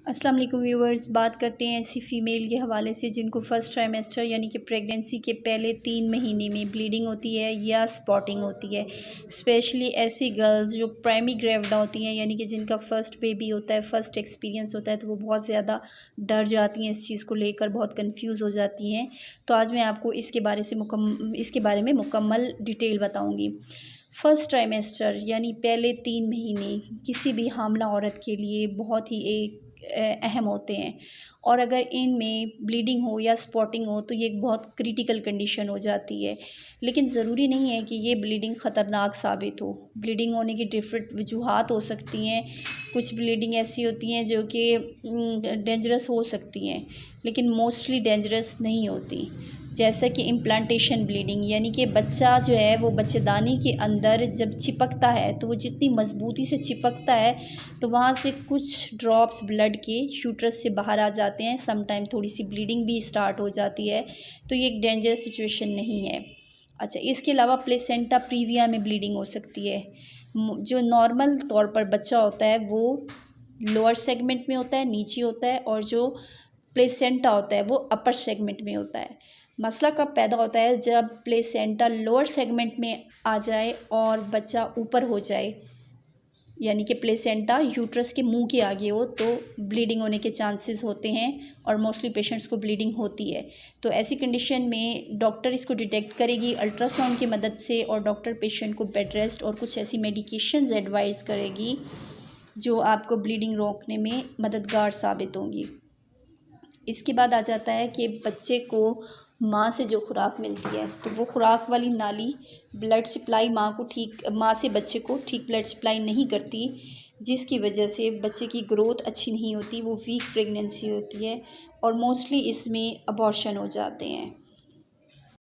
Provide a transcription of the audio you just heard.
अस्सलाम वालेकुम व्यूवर्स, बात करते हैं ऐसी फ़ीमेल के हवाले से जिनको फ़र्स्ट ट्राइमेस्टर यानी कि प्रेगनेंसी के पहले 3 महीने में ब्लीडिंग होती है या स्पॉटिंग होती है। स्पेशली ऐसी गर्ल्स जो प्राइमरी ग्रेविडा होती हैं यानी कि जिनका फ़र्स्ट बेबी होता है, फ़र्स्ट एक्सपीरियंस होता है, तो वो बहुत ज़्यादा डर जाती हैं, इस चीज़ को लेकर बहुत कंफ्यूज हो जाती हैं। तो आज मैं आपको इसके बारे में मुकम्मल डिटेल बताऊँगी। फ़र्स्ट ट्राइमेस्टर यानी पहले 3 महीने किसी भी हामला औरत के लिए बहुत ही अहम होते हैं, और अगर इनमें ब्लीडिंग हो या स्पॉटिंग हो तो ये एक बहुत क्रिटिकल कंडीशन हो जाती है। लेकिन ज़रूरी नहीं है कि ये ब्लीडिंग ख़तरनाक साबित हो। ब्लीडिंग होने की डिफरेंट वजूहात हो सकती हैं। कुछ ब्लीडिंग ऐसी होती हैं जो कि डेंजरस हो सकती हैं, लेकिन मोस्टली डेंजरस नहीं होती। जैसा कि इम्प्लांटेशन ब्लीडिंग यानी कि बच्चा जो है वो बच्चेदानी के अंदर जब चिपकता है तो वो जितनी मज़बूती से चिपकता है तो वहाँ से कुछ ड्रॉप्स ब्लड के यूट्रस से बाहर आ जाते हैं। समटाइम थोड़ी सी ब्लीडिंग भी स्टार्ट हो जाती है, तो ये एक डेंजरस सिचुएशन नहीं है। अच्छा, इसके अलावा प्लेसेंटा प्रीविया में ब्लीडिंग हो सकती है। जो नॉर्मल तौर पर बच्चा होता है वो लोअर सेगमेंट में होता है, नीचे होता है, और जो प्लेसेंटा होता है वो अपर सेगमेंट में होता है। मसला कब पैदा होता है? जब प्लेसेंटा लोअर सेगमेंट में आ जाए और बच्चा ऊपर हो जाए, यानी कि प्लेसेंटा यूट्रस के मुंह के आगे हो, तो ब्लीडिंग होने के चांसेस होते हैं और मोस्टली पेशेंट्स को ब्लीडिंग होती है। तो ऐसी कंडीशन में डॉक्टर इसको डिटेक्ट करेगी अल्ट्रासाउंड की मदद से, और डॉक्टर पेशेंट को बेड रेस्ट और कुछ ऐसी मेडिकेशंस एडवाइस करेगी जो आपको ब्लीडिंग रोकने में मददगार साबित होंगी। इसके बाद आ जाता है कि बच्चे को माँ से जो खुराक मिलती है तो वो खुराक वाली नाली ब्लड सप्लाई माँ से बच्चे को ठीक ब्लड सप्लाई नहीं करती, जिसकी वजह से बच्चे की ग्रोथ अच्छी नहीं होती, वो वीक प्रेगनेंसी होती है और मोस्टली इसमें अबॉर्शन हो जाते हैं।